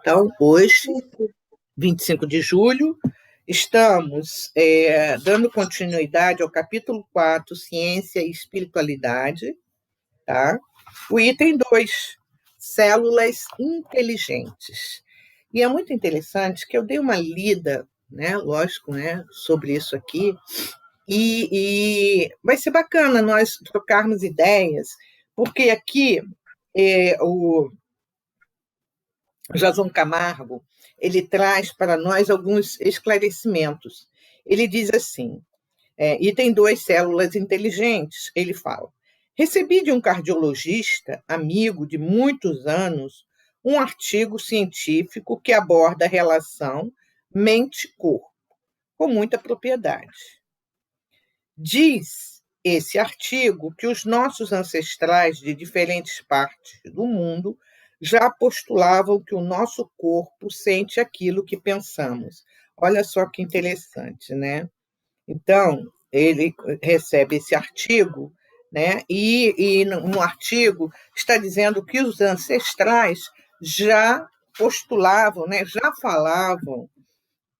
Então, hoje, 25 de julho, estamos dando continuidade ao capítulo 4, Ciência e Espiritualidade, tá? O item 2, Células Inteligentes. E é muito interessante que eu dei uma lida, né, lógico, né, sobre isso aqui, e vai ser bacana nós trocarmos ideias, porque aqui o Jason Camargo, ele traz para nós alguns esclarecimentos. Ele diz assim, item 2, células inteligentes, ele fala: recebi de um cardiologista, amigo de muitos anos, um artigo científico que aborda a relação mente-corpo, com muita propriedade. Diz esse artigo que os nossos ancestrais de diferentes partes do mundo já postulavam que o nosso corpo sente aquilo que pensamos. Olha só que interessante, né? Então, ele recebe esse artigo, né? E no artigo está dizendo que os ancestrais já postulavam, né? Já falavam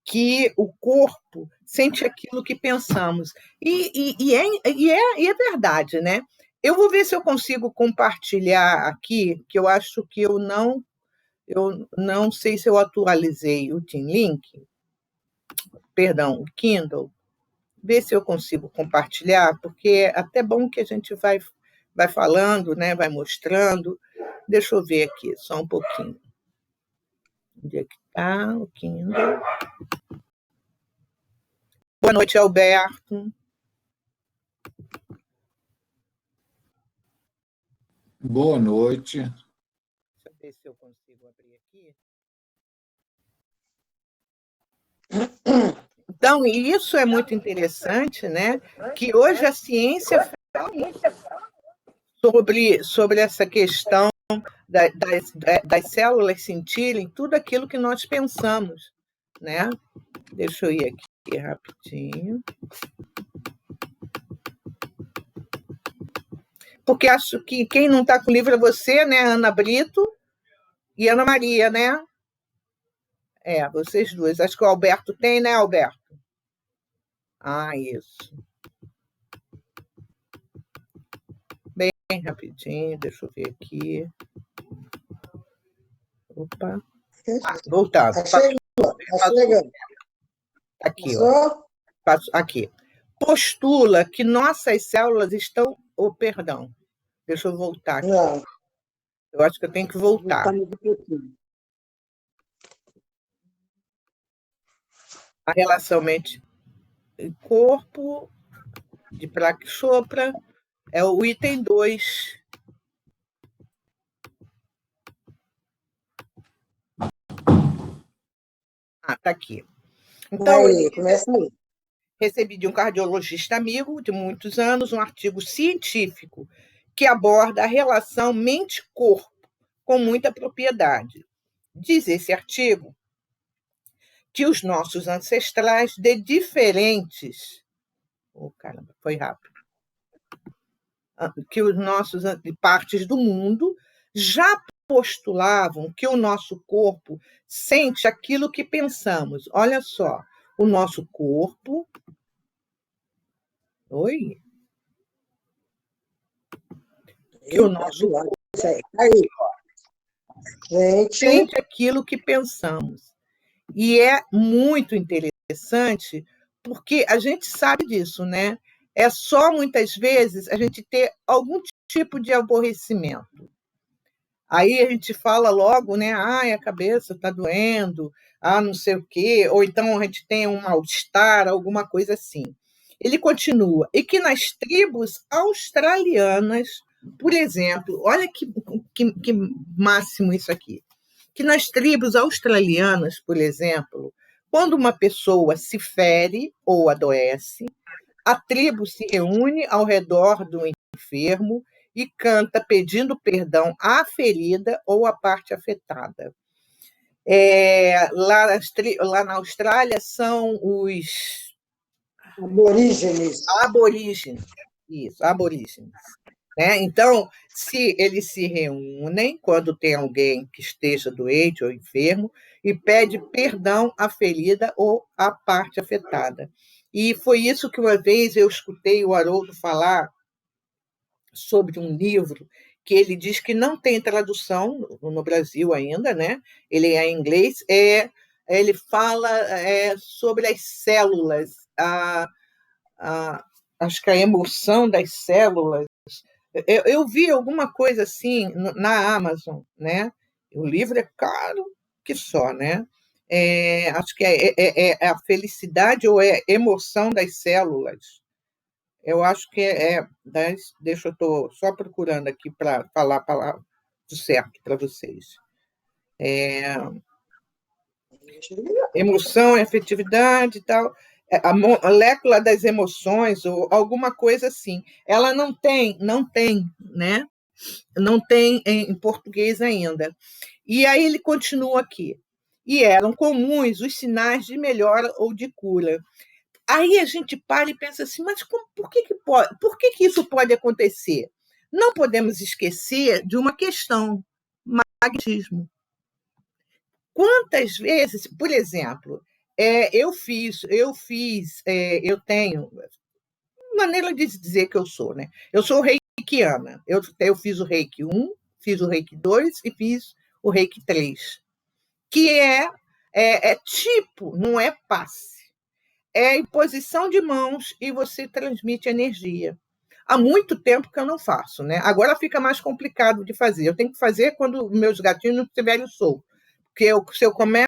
que o corpo sente aquilo que pensamos. E é verdade, né? Eu vou ver se eu consigo compartilhar aqui, que eu acho que eu não sei se eu atualizei o Team Link, perdão, o Kindle, ver se eu consigo compartilhar, porque é até bom que a gente vai falando, né? Vai mostrando. Deixa eu ver aqui, só um pouquinho. Onde é que está o Kindle? Boa noite, Alberto. Boa noite. Deixa eu ver se eu consigo abrir aqui. Então, isso é muito interessante, né? Que hoje a ciência fala sobre essa questão das células sentirem tudo aquilo que nós pensamos, né? Deixa eu ir aqui rapidinho. Porque acho que quem não está com o livro é você, né, Ana Brito e Ana Maria, né? Vocês duas. Acho que o Alberto tem, né, Alberto? Isso. Bem rapidinho, deixa eu ver aqui. Opa. Voltado. Chegando. Aqui, ó. Aqui. Postula que nossas células estão... perdão. Deixa eu voltar aqui. Não. Eu acho que eu tenho que voltar. A relação mente e corpo, de Prak-Chopra, é o item 2. Tá aqui. Então, aí, começa aí. Recebi de um cardiologista amigo de muitos anos um artigo científico que aborda a relação mente-corpo com muita propriedade. Diz esse artigo que os nossos ancestrais de diferentes... caramba, foi rápido. Que os nossos de partes do mundo já postulavam que o nosso corpo sente aquilo que pensamos. Olha só, o nosso corpo... Oi? Que o nosso corpo sente aquilo que pensamos. E é muito interessante, porque a gente sabe disso, né? É só, muitas vezes, a gente ter algum tipo de aborrecimento. Aí a gente fala logo, né? A cabeça está doendo, não sei o quê, ou então a gente tem um mal-estar, alguma coisa assim. Ele continua, e que nas tribos australianas, por exemplo, olha que máximo isso aqui, que nas tribos australianas, por exemplo, quando uma pessoa se fere ou adoece, a tribo se reúne ao redor do enfermo e canta pedindo perdão à ferida ou à parte afetada. Lá na Austrália são os aborígenes. Aborígenes. Isso, aborígenes. né? Então, se eles se reúnem quando tem alguém que esteja doente ou enfermo e pede perdão à ferida ou à parte afetada. E foi isso que uma vez eu escutei o Haroldo falar sobre um livro que ele diz que não tem tradução no Brasil ainda, né? Ele é em inglês. Ele fala sobre as células, acho que a emoção das células. Eu vi alguma coisa assim na Amazon, né? O livro é caro que só, né? Acho que é a felicidade ou é emoção das células. Eu acho que deixa eu estou só procurando aqui para falar a palavra certo para vocês. Emoção, afetividade e tal. A molécula das emoções, ou alguma coisa assim. Ela não tem, né? Não tem em português ainda. E aí ele continua aqui. E eram comuns os sinais de melhora ou de cura. Aí a gente para e pensa assim, mas por que isso pode acontecer? Não podemos esquecer de uma questão, magnetismo. Quantas vezes, por exemplo, eu tenho maneira de dizer que eu sou, né? Eu sou reikiana. Eu fiz o Reiki 1, fiz o Reiki 2 e fiz o Reiki 3, que é tipo, não é passe. É imposição de mãos e você transmite energia. Há muito tempo que eu não faço, né? Agora fica mais complicado de fazer. Eu tenho que fazer quando meus gatinhos não estiverem soltos. Porque se eu começo,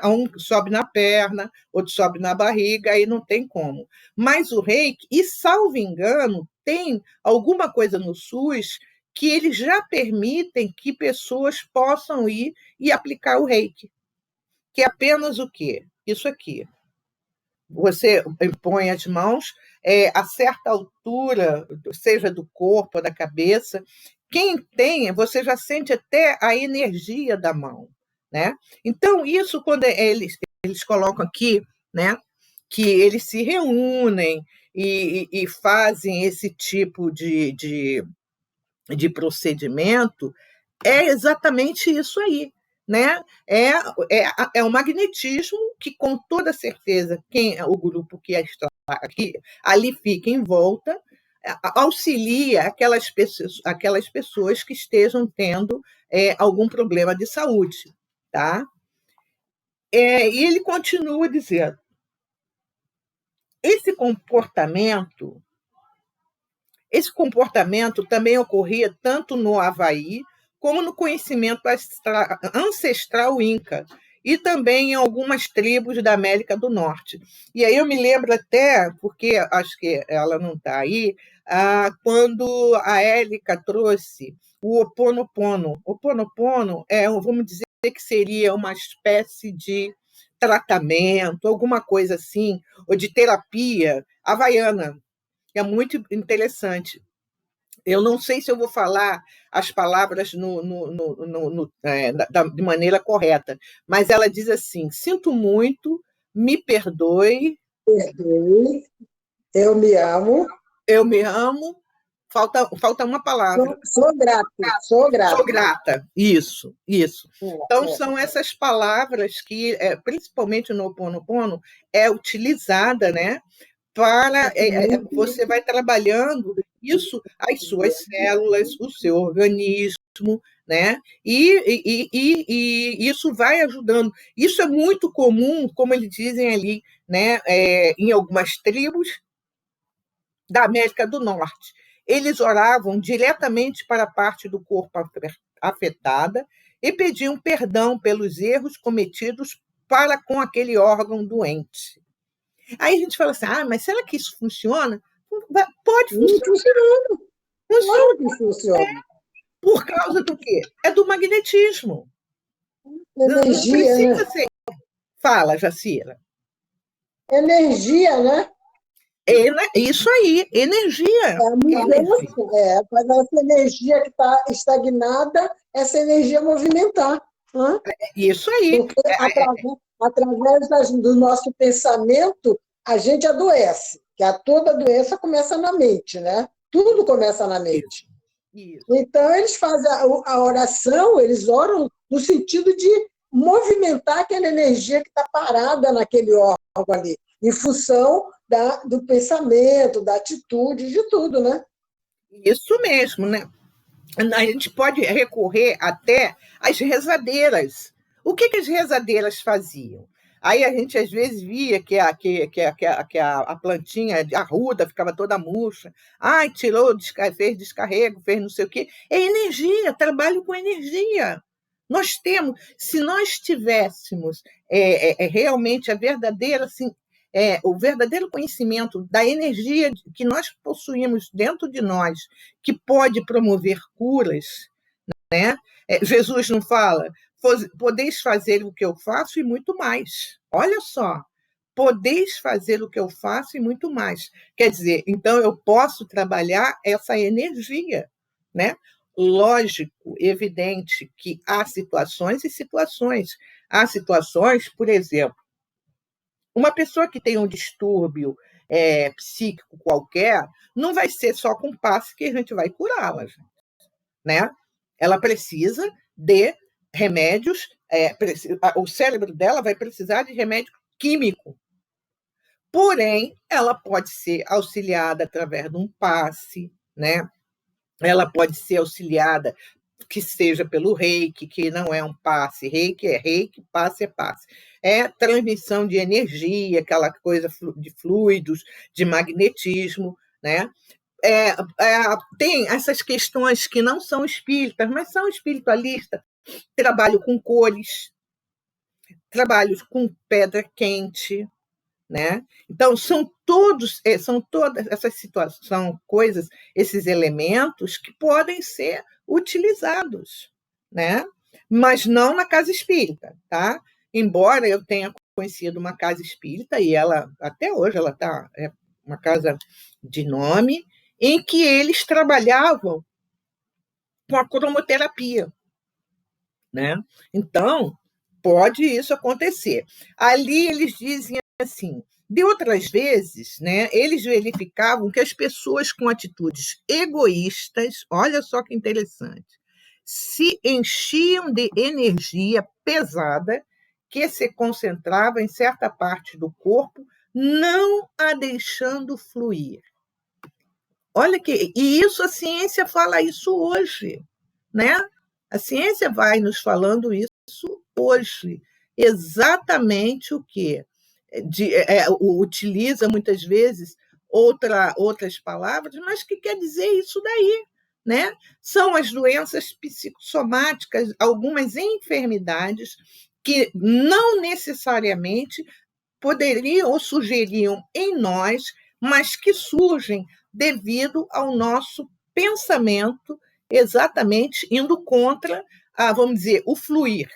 um sobe na perna, outro sobe na barriga, aí não tem como. Mas o reiki, e salvo engano, tem alguma coisa no SUS que eles já permitem que pessoas possam ir e aplicar o reiki. Que é apenas o quê? Isso aqui. Você põe as mãos a certa altura, seja do corpo ou da cabeça. Quem tem, você já sente até a energia da mão, né? Então, isso quando eles colocam aqui, né, que eles se reúnem e fazem esse tipo de procedimento, é exatamente isso aí. Né? É o magnetismo que, com toda certeza, o grupo que está aqui, ali fica em volta, auxilia aquelas pessoas que estejam tendo algum problema de saúde. Tá? E ele continua dizendo: esse comportamento também ocorria tanto no Havaí como no conhecimento ancestral inca, e também em algumas tribos da América do Norte. E aí eu me lembro até, porque acho que ela não está aí, quando a Élica trouxe o Ho Oponopono. O Ho Oponopono vamos dizer que seria uma espécie de tratamento, alguma coisa assim, ou de terapia havaiana. É muito interessante. Eu não sei se eu vou falar as palavras de maneira correta, mas ela diz assim: sinto muito, me perdoe. Perdoe, eu me amo. Eu me amo. Falta uma palavra. Sou grata. Sou grata. Isso. Então, são essas palavras que, principalmente no Ho Oponopono, é utilizada, né? Para você vai trabalhando isso, as suas células, o seu organismo, né? E isso vai ajudando. Isso é muito comum, como eles dizem ali, né? Em algumas tribos da América do Norte. Eles oravam diretamente para a parte do corpo afetada e pediam perdão pelos erros cometidos para com aquele órgão doente. Aí a gente fala assim, mas será que isso funciona? Pode funcionar. Funciona. Por causa do quê? É do magnetismo. Energia, não precisa ser. Fala, Jacira. Energia, né? Isso aí, energia. Faz essa energia que está estagnada, essa energia movimentar. Né? Isso aí. Porque através do nosso pensamento, a gente adoece. Que toda doença começa na mente, né? Tudo começa na mente. Isso. Então, eles fazem a oração, eles oram no sentido de movimentar aquela energia que está parada naquele órgão ali, em função do pensamento, da atitude, de tudo, né? Isso mesmo, né? A gente pode recorrer até às rezadeiras. O que as rezadeiras faziam? Aí a gente às vezes via que a plantinha arruda ficava toda murcha. Ai, tirou, fez descarrego, fez não sei o quê. É energia, trabalho com energia. Nós temos, se nós tivéssemos realmente a verdadeira, assim, o verdadeiro conhecimento da energia que nós possuímos dentro de nós, que pode promover curas, né? Jesus não fala, podeis fazer o que eu faço e muito mais. Olha só, podeis fazer o que eu faço e muito mais. Quer dizer, então eu posso trabalhar essa energia, né? Lógico, evidente que há situações e situações. Há situações, por exemplo, uma pessoa que tem um distúrbio psíquico qualquer, não vai ser só com passe que a gente vai curá-la, né? Ela precisa de remédios, o cérebro dela vai precisar de remédio químico. Porém, ela pode ser auxiliada através de um passe, né? Ela pode ser auxiliada que seja pelo reiki, que não é um passe, reiki é reiki, passe é passe. É transmissão de energia, aquela coisa de fluidos, de magnetismo, né? Tem essas questões que não são espíritas, mas são espiritualistas. Trabalho com cores, trabalho com pedra quente, né? Então, são todas essas situações, são coisas, esses elementos que podem ser utilizados, né? Mas não na casa espírita, tá? Embora eu tenha conhecido uma casa espírita, e ela, até hoje, ela é uma casa de nome, em que eles trabalhavam com a cromoterapia, né? Então, pode isso acontecer. Ali eles dizem assim, de outras vezes, né, eles verificavam que as pessoas com atitudes egoístas, olha só que interessante, se enchiam de energia pesada que se concentrava em certa parte do corpo, não a deixando fluir. Olha e isso a ciência fala isso hoje, né? A ciência vai nos falando isso hoje. Exatamente o que utiliza muitas vezes outras palavras, mas que quer dizer isso daí, né? São as doenças psicossomáticas, algumas enfermidades que não necessariamente poderiam ou surgiriam em nós, mas que surgem devido ao nosso pensamento, exatamente indo contra, vamos dizer, o fluir,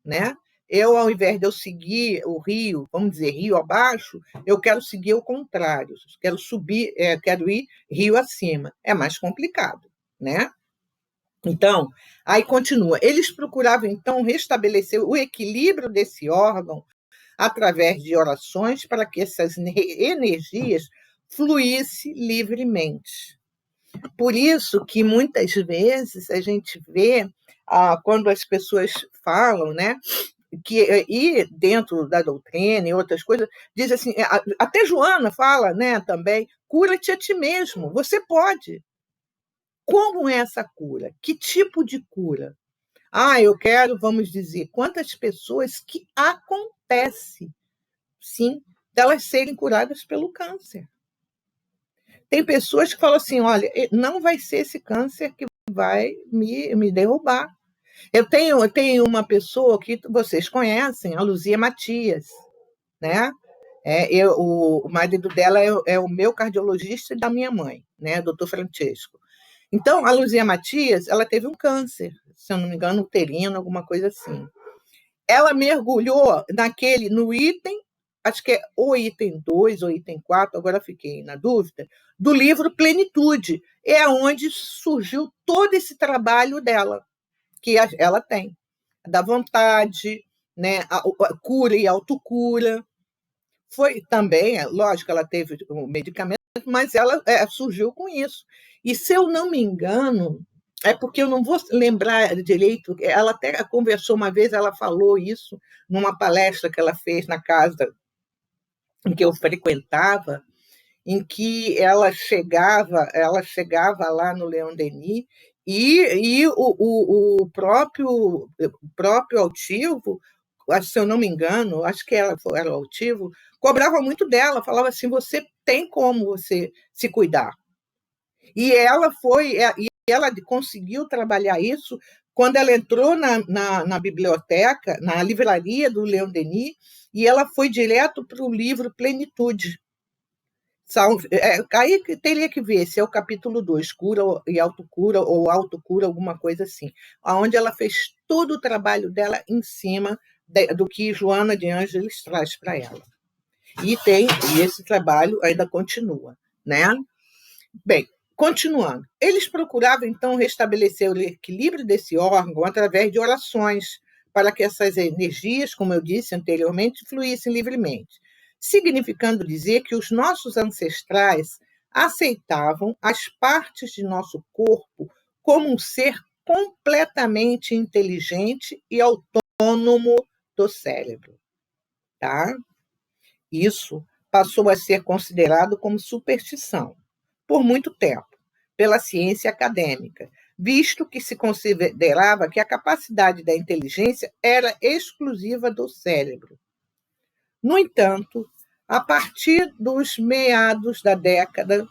né? Eu, ao invés de eu seguir o rio, vamos dizer, rio abaixo, eu quero seguir o contrário, quero subir, quero ir rio acima. É mais complicado, né? Então, aí continua. Eles procuravam, então, restabelecer o equilíbrio desse órgão através de orações para que essas energias fluíssem livremente. Por isso que muitas vezes a gente vê, quando as pessoas falam, né, e dentro da doutrina e outras coisas, diz assim, até Joana fala, né, também, cura-te a ti mesmo, você pode. Como é essa cura? Que tipo de cura? Eu quero, vamos dizer, quantas pessoas que acontece, sim, delas serem curadas pelo câncer. Tem pessoas que falam assim, olha, não vai ser esse câncer que vai me derrubar. Eu tenho uma pessoa que vocês conhecem, a Luzia Matias, né? O marido dela é o meu cardiologista e da minha mãe, né, doutor Francesco. Então, a Luzia Matias, ela teve um câncer, se eu não me engano, uterino, alguma coisa assim. Ela mergulhou no item, acho que é o item 2 ou item 4, agora fiquei na dúvida, do livro Plenitude. É onde surgiu todo esse trabalho dela, que ela tem, da vontade, né, a cura e autocura. Foi também, lógico, ela teve o medicamento, mas ela surgiu com isso. E, se eu não me engano, é porque eu não vou lembrar direito, ela até conversou uma vez, ela falou isso numa palestra que ela fez na casa em que eu frequentava, em que ela chegava lá no Leon Denis e o próprio altivo, se eu não me engano, acho que era o altivo, cobrava muito dela, falava assim, você tem como você se cuidar. E ela conseguiu trabalhar isso quando ela entrou na biblioteca, na livraria do Leon Denis, e ela foi direto para o livro Plenitude. Aí teria que ver se é o capítulo 2, cura e autocura, ou autocura, alguma coisa assim, onde ela fez todo o trabalho dela em cima do que Joana de Ângeles traz para ela. E esse trabalho ainda continua, né? Bem, continuando. Eles procuravam, então, restabelecer o equilíbrio desse órgão através de orações, para que essas energias, como eu disse anteriormente, fluíssem livremente, significando dizer que os nossos ancestrais aceitavam as partes de nosso corpo como um ser completamente inteligente e autônomo do cérebro. Tá? Isso passou a ser considerado como superstição por muito tempo, pela ciência acadêmica, visto que se considerava que a capacidade da inteligência era exclusiva do cérebro. No entanto, a partir dos meados da década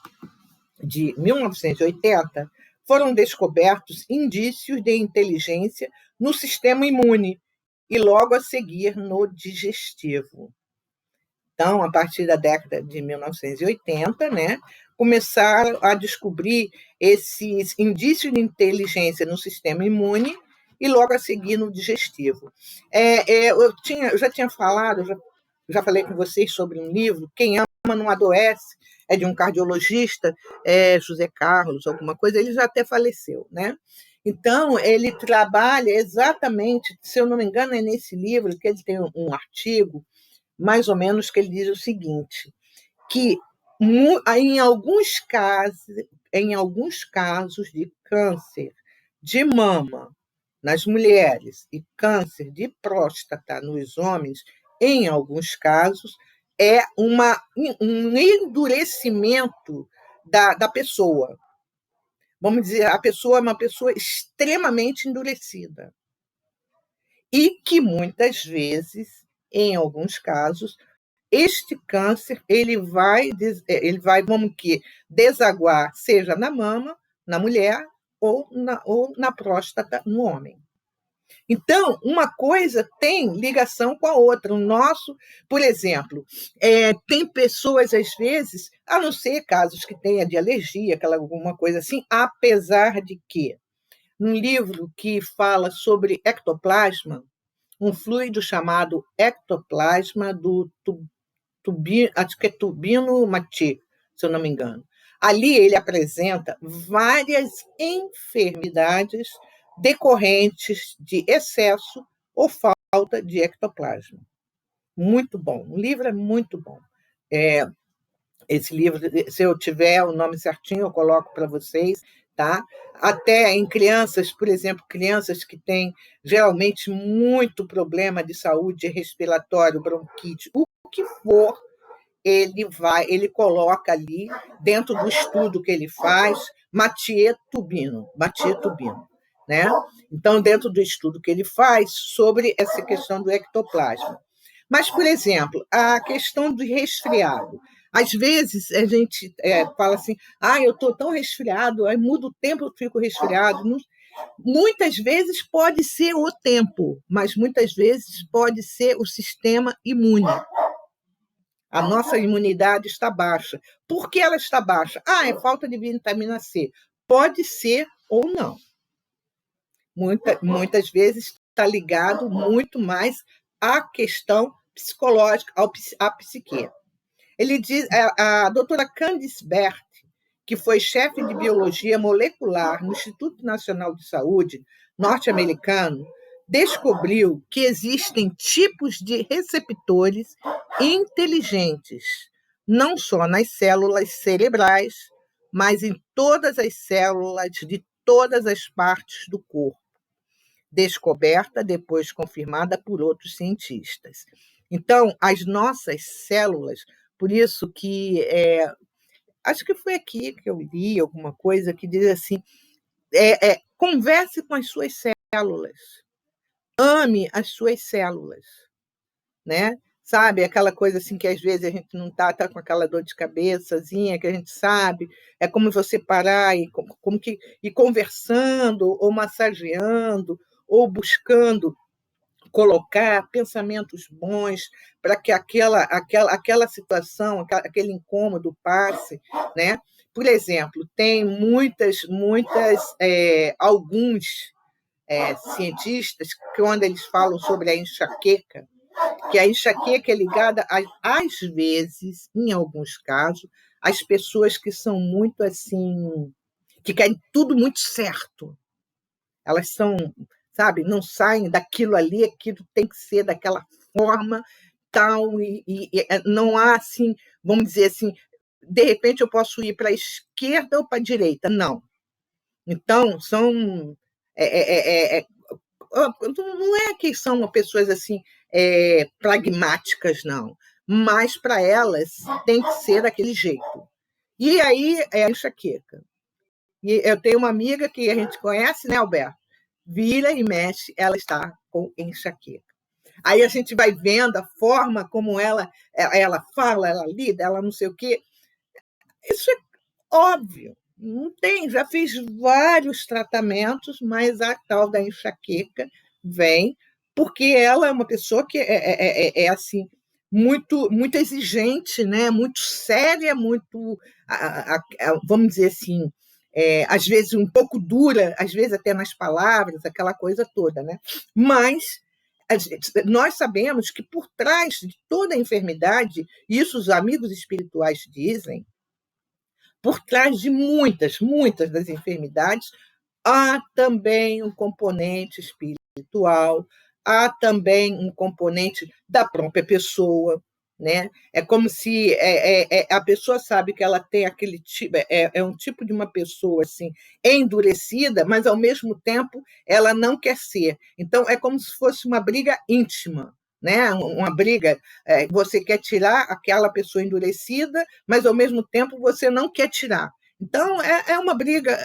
de 1980, foram descobertos indícios de inteligência no sistema imune e, logo a seguir, no digestivo. Então, a partir da década de 1980, né, começaram a descobrir esses indícios de inteligência no sistema imune e, logo a seguir, no digestivo. Eu já tinha falado, já falei com vocês sobre um livro, Quem Ama Não Adoece, é de um cardiologista, José Carlos, alguma coisa, ele já até faleceu, né? Então, ele trabalha exatamente, se eu não me engano, é nesse livro que ele tem um artigo, mais ou menos, que ele diz o seguinte, que em alguns casos de câncer de mama nas mulheres e câncer de próstata nos homens, em alguns casos, é um endurecimento da pessoa. Vamos dizer, a pessoa é uma pessoa extremamente endurecida. E que, muitas vezes, em alguns casos, este câncer ele vai vamos que desaguar, seja na mama, na mulher, ou na próstata, no homem. Então, uma coisa tem ligação com a outra. O nosso, por exemplo, tem pessoas, às vezes, a não ser casos que tenha de alergia, alguma coisa assim, apesar de que, num livro que fala sobre ectoplasma, um fluido chamado ectoplasma do acho que é Tubino Maté, se eu não me engano. Ali ele apresenta várias enfermidades decorrentes de excesso ou falta de ectoplasma. Muito bom. O livro é muito bom. Esse livro, se eu tiver o nome certinho, eu coloco para vocês, tá? Até em crianças, por exemplo, crianças que têm geralmente muito problema de saúde respiratório, bronquite, o que for, ele coloca ali, dentro do estudo que ele faz, Maté Tubino, né? Então, dentro do estudo que ele faz sobre essa questão do ectoplasma. Mas, por exemplo, a questão do resfriado. Às vezes, a gente fala assim, eu estou tão resfriado, aí muda o tempo, eu fico resfriado. Muitas vezes pode ser o tempo, mas muitas vezes pode ser o sistema imune. A nossa imunidade está baixa. Por que ela está baixa? É falta de vitamina C. Pode ser ou não. Muitas vezes está ligado muito mais à questão psicológica, à psique. Ele diz, a doutora Candice Bert, que foi chefe de biologia molecular no Instituto Nacional de Saúde norte-americano, descobriu que existem tipos de receptores inteligentes, não só nas células cerebrais, mas em todas as células de todas as partes do corpo, descoberta depois confirmada por outros cientistas. Então, as nossas células, por isso que acho que foi aqui que eu li alguma coisa que diz assim: converse com as suas células, ame as suas células, né? Sabe, aquela coisa assim que às vezes a gente não tá com aquela dor de cabeçazinha, que a gente sabe, é como você parar e como que ir conversando, ou massageando, ou buscando colocar pensamentos bons para que aquela situação, aquele incômodo passe, né? Por exemplo, tem alguns cientistas que, quando eles falam sobre a enxaqueca, que a enxaqueca é ligada, às vezes, em alguns casos, às pessoas que são muito assim, que querem tudo muito certo. Elas são, sabe, não saem daquilo ali, aquilo tem que ser daquela forma, tal, e não há assim, vamos dizer assim, de repente eu posso ir para a esquerda ou para a direita. Não. Então, são. Não é que são pessoas assim pragmáticas, não. Mas para elas tem que ser daquele jeito. E aí é a enxaqueca. E eu tenho uma amiga que a gente conhece, né, Alberto? Vira e mexe, ela está com enxaqueca. Aí a gente vai vendo a forma como ela fala, ela lida, ela não sei o quê. Isso é óbvio. Não tem, já fiz vários tratamentos, mas a tal da enxaqueca vem porque ela é uma pessoa que assim, muito exigente, né? Muito séria, muito, vamos dizer assim, às vezes um pouco dura, às vezes até nas palavras, aquela coisa toda, né? Mas nós sabemos que por trás de toda a enfermidade, isso os amigos espirituais dizem, por trás de muitas das enfermidades, há também um componente espiritual, há também um componente da própria pessoa, né? É como se a pessoa sabe que ela tem aquele tipo, um tipo de uma pessoa assim endurecida, mas ao mesmo tempo ela não quer ser. Então é como se fosse uma briga íntima, né? Uma briga, você quer tirar aquela pessoa endurecida, mas ao mesmo tempo você não quer tirar. Então é uma briga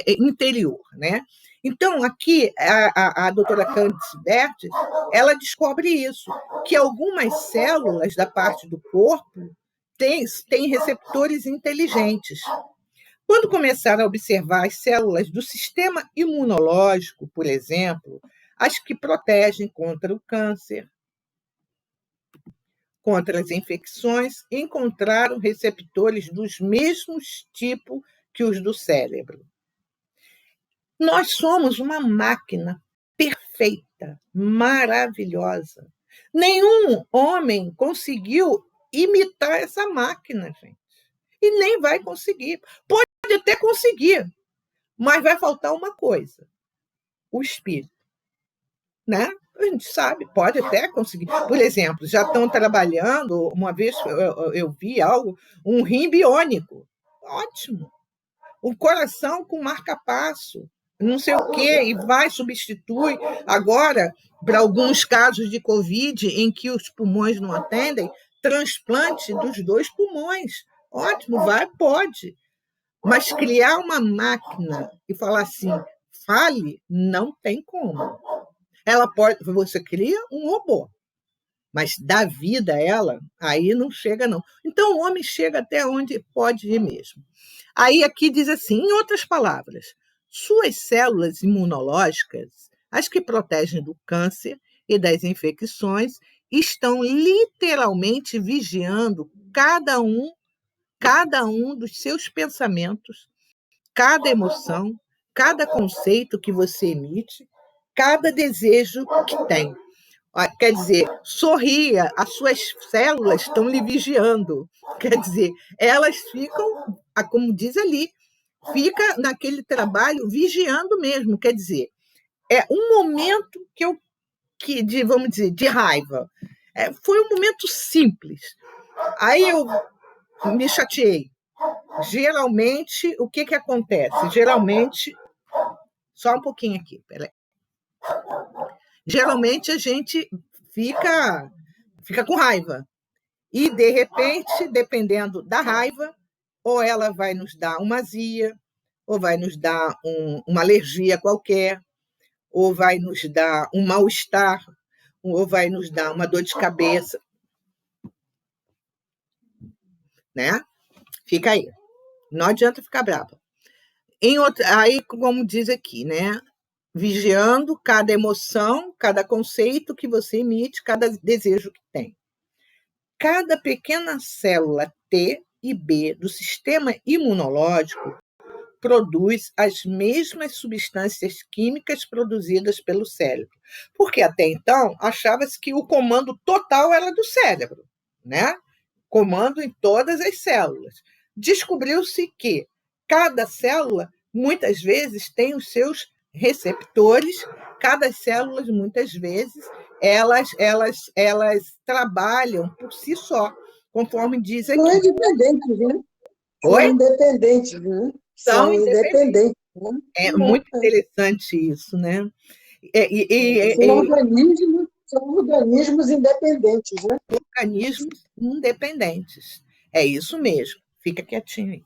interior, né? Então, aqui, a doutora Candice Bertes, ela descobre isso, que algumas células da parte do corpo têm receptores inteligentes. Quando começaram a observar as células do sistema imunológico, por exemplo, as que protegem contra o câncer, contra as infecções, encontraram receptores dos mesmos tipos que os do cérebro. Nós somos uma máquina perfeita, maravilhosa. Nenhum homem conseguiu imitar essa máquina, gente. E nem vai conseguir. Pode até conseguir, mas vai faltar uma coisa: o espírito. Né? A gente sabe, pode até conseguir. Por exemplo, já estão trabalhando, uma vez eu vi algo, um rim biônico. Ótimo. Um coração com marca-passo, não sei o quê, e vai, substitui. Agora, para alguns casos de Covid em que os pulmões não atendem, transplante dos 2 pulmões. Ótimo, vai, pode. Mas criar uma máquina e falar assim, fale, não tem como. Ela pode, você cria um robô, mas dá vida a ela, aí não chega, não. Então, o homem chega até onde pode ir mesmo. Aí aqui diz assim, em outras palavras, suas células imunológicas, as que protegem do câncer e das infecções, estão literalmente vigiando cada um dos seus pensamentos, cada emoção, cada conceito que você emite, cada desejo que tem. Quer dizer, sorria, as suas células estão lhe vigiando. Quer dizer, elas ficam, como diz ali, fica naquele trabalho vigiando mesmo. Quer dizer, é um momento vamos dizer, de raiva. Foi um momento simples. Aí eu me chateei. geralmente, o que acontece? Geralmente, só um pouquinho aqui, peraí. Geralmente a gente fica com raiva. E, de repente, dependendo da raiva, ou ela vai nos dar uma azia, ou vai nos dar uma alergia qualquer, ou vai nos dar um mal-estar, ou vai nos dar uma dor de cabeça, né? Fica aí. Não adianta ficar brava. Aí, como diz aqui, né? Vigiando cada emoção, cada conceito que você emite, cada desejo que tem. Cada pequena célula T e B do sistema imunológico produz as mesmas substâncias químicas produzidas pelo cérebro. Porque até então achava-se que o comando total era do cérebro, né? Comando em todas as células. Descobriu-se que cada célula, muitas vezes, tem os seus receptores, cada célula, muitas vezes, elas trabalham por si só, conforme diz aqui. São independentes, né? Oi? São independentes, né? São São independentes. Né? É muito interessante isso, né? São organismos independentes, né? Organismos independentes. É isso mesmo. Fica quietinho aí.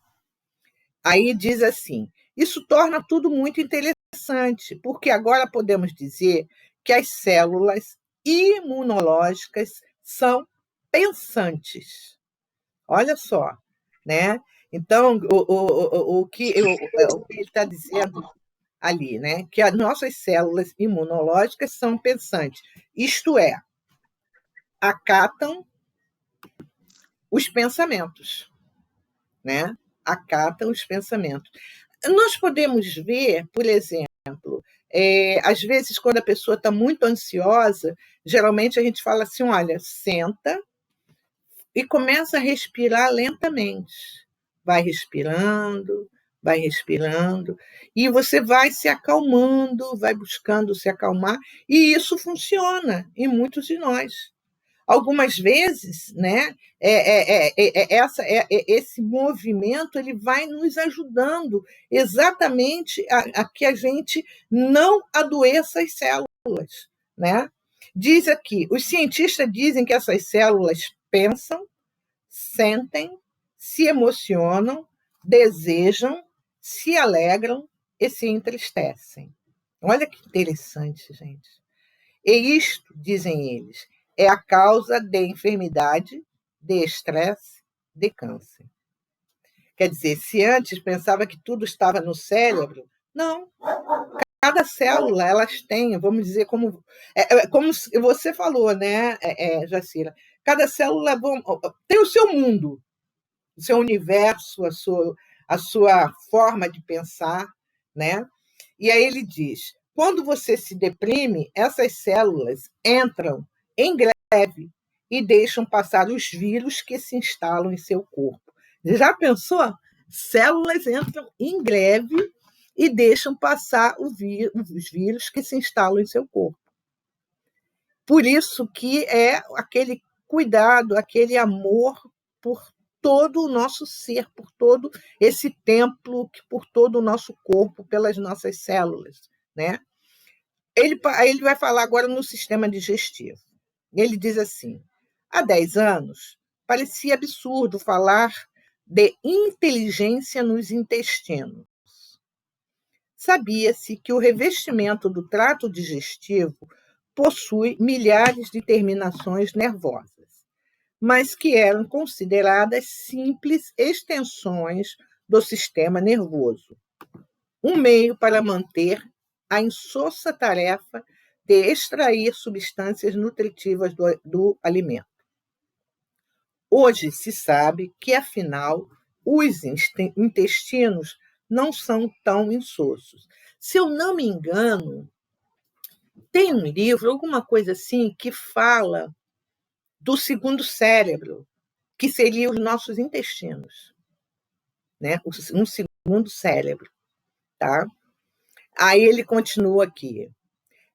Aí diz assim: isso torna tudo muito interessante, porque agora podemos dizer que as células imunológicas são pensantes. Olha só, né? Então, o que ele está dizendo ali, né? Que as nossas células imunológicas são pensantes, isto é, acatam os pensamentos, né? Acatam os pensamentos. Nós podemos ver, por exemplo, às vezes, quando a pessoa está muito ansiosa, geralmente a gente fala assim: olha, senta e começa a respirar lentamente. Vai respirando, e você vai se acalmando, vai buscando se acalmar, e isso funciona em muitos de nós. Algumas vezes, né, esse movimento ele vai nos ajudando exatamente a que a gente não adoeça as células, né? Diz aqui, os cientistas dizem que essas células pensam, sentem, se emocionam, desejam, se alegram e se entristecem. Olha que interessante, gente. E isto, dizem eles, é a causa de enfermidade, de estresse, de câncer. Quer dizer, se antes pensava que tudo estava no cérebro, não. Cada célula, elas têm, vamos dizer, como você falou, né, Jacira? Cada célula tem o seu mundo, o seu universo, a sua forma de pensar, né? E aí ele diz: quando você se deprime, essas células entram em greve e deixam passar os vírus que se instalam em seu corpo. Já pensou? Células entram em greve e deixam passar os vírus que se instalam em seu corpo. Por isso que é aquele cuidado, aquele amor por todo o nosso ser, por todo esse templo, por todo o nosso corpo, pelas nossas células, né? Ele vai falar agora no sistema digestivo. Ele diz assim: há 10 anos, parecia absurdo falar de inteligência nos intestinos. Sabia-se que o revestimento do trato digestivo possui milhares de terminações nervosas, mas que eram consideradas simples extensões do sistema nervoso, um meio para manter a insossa tarefa de extrair substâncias nutritivas do alimento. Hoje se sabe que, afinal, os intestinos não são tão insossos. Se eu não me engano, tem um livro, alguma coisa assim, que fala do segundo cérebro, que seria os nossos intestinos, né? Um segundo cérebro, tá? Aí ele continua aqui.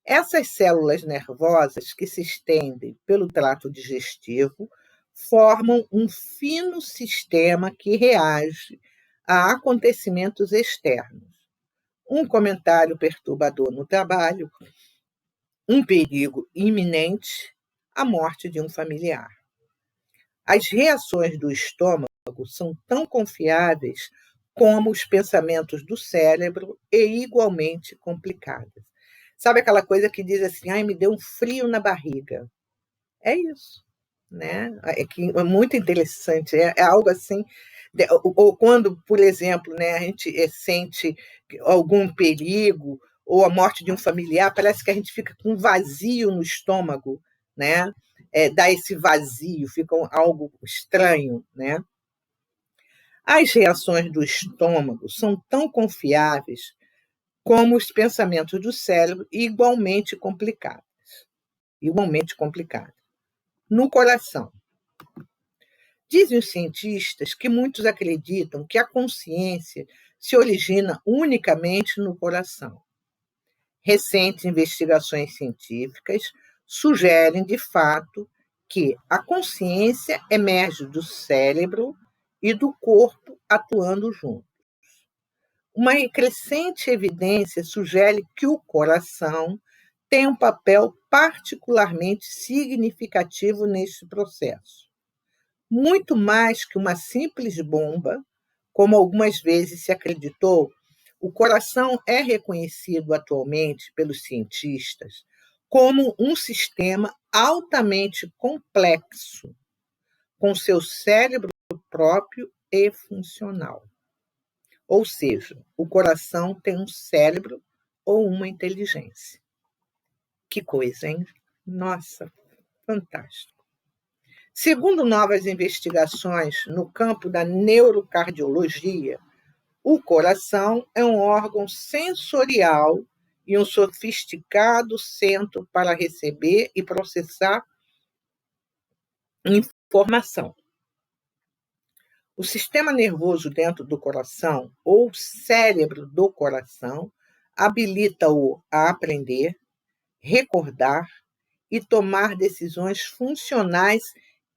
Essas células nervosas que se estendem pelo trato digestivo formam um fino sistema que reage a acontecimentos externos. Um comentário perturbador no trabalho, um perigo iminente, a morte de um familiar. As reações do estômago são tão confiáveis como os pensamentos do cérebro e igualmente complicadas. Sabe aquela coisa que diz assim, ai, me deu um frio na barriga? É isso, né? É muito interessante, é algo assim, ou quando, por exemplo, né, a gente sente algum perigo ou a morte de um familiar, parece que a gente fica com um vazio no estômago, né? Dá esse vazio, fica algo estranho, né? As reações do estômago são tão confiáveis como os pensamentos do cérebro, igualmente complicados. Igualmente complicados. No coração. Dizem os cientistas que muitos acreditam que a consciência se origina unicamente no coração. Recentes investigações científicas sugerem, de fato, que a consciência emerge do cérebro e do corpo atuando juntos. Uma crescente evidência sugere que o coração tem um papel particularmente significativo neste processo. Muito mais que uma simples bomba, como algumas vezes se acreditou, o coração é reconhecido atualmente pelos cientistas como um sistema altamente complexo, com seu cérebro próprio e funcional. Ou seja, o coração tem um cérebro ou uma inteligência. Que coisa, hein? Nossa, fantástico. Segundo novas investigações no campo da neurocardiologia, o coração é um órgão sensorial e um sofisticado centro para receber e processar informação. O sistema nervoso dentro do coração, ou cérebro do coração, habilita-o a aprender, recordar e tomar decisões funcionais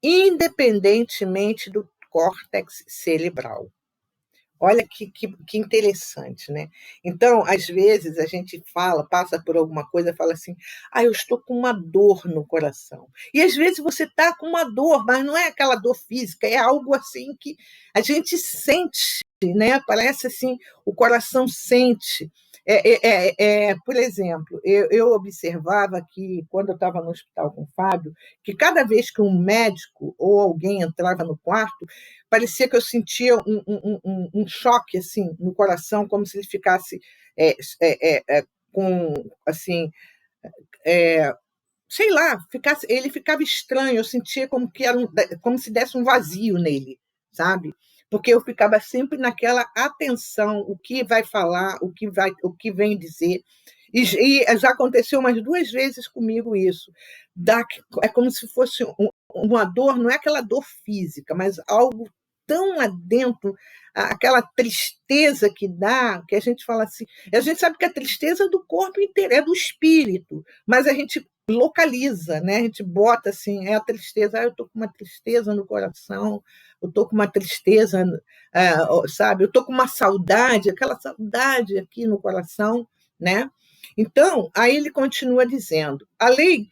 independentemente do córtex cerebral. Olha que interessante, né? Então, às vezes, a gente passa por alguma coisa, fala assim, eu estou com uma dor no coração. E, às vezes, você está com uma dor, mas não é aquela dor física, é algo assim que a gente sente, né? Parece assim, o coração sente. Por exemplo, eu observava que, quando eu estava no hospital com o Fábio, que cada vez que um médico ou alguém entrava no quarto, parecia que eu sentia um choque assim no coração, como se ele ficasse com, assim, sei lá, ele ficava estranho, eu sentia como que como se desse um vazio nele, sabe? Porque eu ficava sempre naquela atenção, o que vai falar, o que vem dizer. E já aconteceu umas 2 vezes comigo isso. É como se fosse uma dor, não é aquela dor física, mas algo tão lá dentro, aquela tristeza que dá, que a gente fala assim. A gente sabe que a tristeza é do corpo inteiro, é do espírito, mas a gente localiza, né? A gente bota assim, é a tristeza, eu estou com uma tristeza no coração, eu estou com uma tristeza, sabe? Eu estou com uma saudade, aquela saudade aqui no coração, né? Então, aí ele continua dizendo, além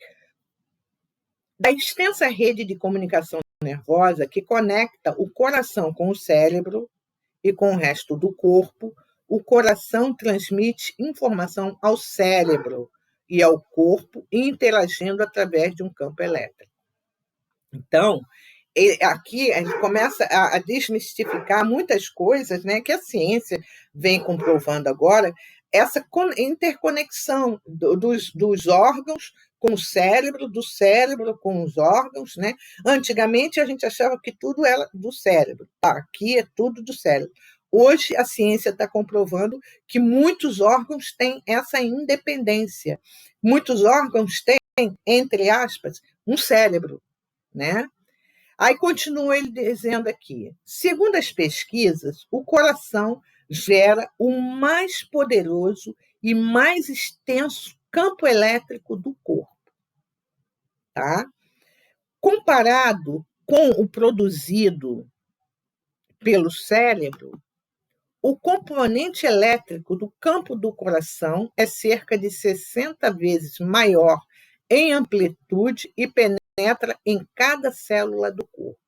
da extensa rede de comunicação nervosa que conecta o coração com o cérebro e com o resto do corpo, o coração transmite informação ao cérebro e ao corpo, interagindo através de um campo elétrico. Então, aqui a gente começa a desmistificar muitas coisas, né, que a ciência vem comprovando agora, essa interconexão dos órgãos com o cérebro, do cérebro com os órgãos, né? Antigamente a gente achava que tudo era do cérebro, aqui é tudo do cérebro. Hoje a ciência está comprovando que muitos órgãos têm essa independência. Muitos órgãos têm, entre aspas, um cérebro, né? Aí continua ele dizendo aqui, segundo as pesquisas, o coração gera o mais poderoso e mais extenso campo elétrico do corpo. Tá? Comparado com o produzido pelo cérebro, o componente elétrico do campo do coração é cerca de 60 vezes maior em amplitude e penetra em cada célula do corpo.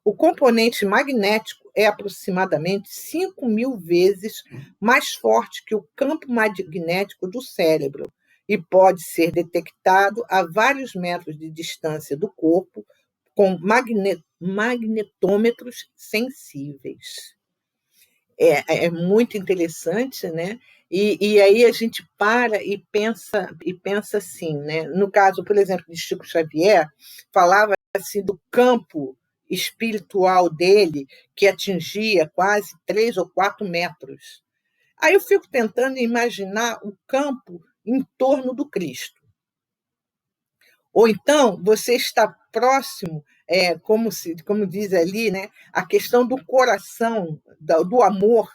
O componente magnético é aproximadamente 5.000 vezes mais forte que o campo magnético do cérebro e pode ser detectado a vários metros de distância do corpo com magnetômetros sensíveis. É muito interessante, né? E aí a gente para e pensa assim, né? No caso, por exemplo, de Chico Xavier, falava assim do campo espiritual dele, que atingia quase 3 ou 4 metros. Aí eu fico tentando imaginar o campo em torno do Cristo. Ou então, você está próximo, como diz ali, né, a questão do coração, do amor,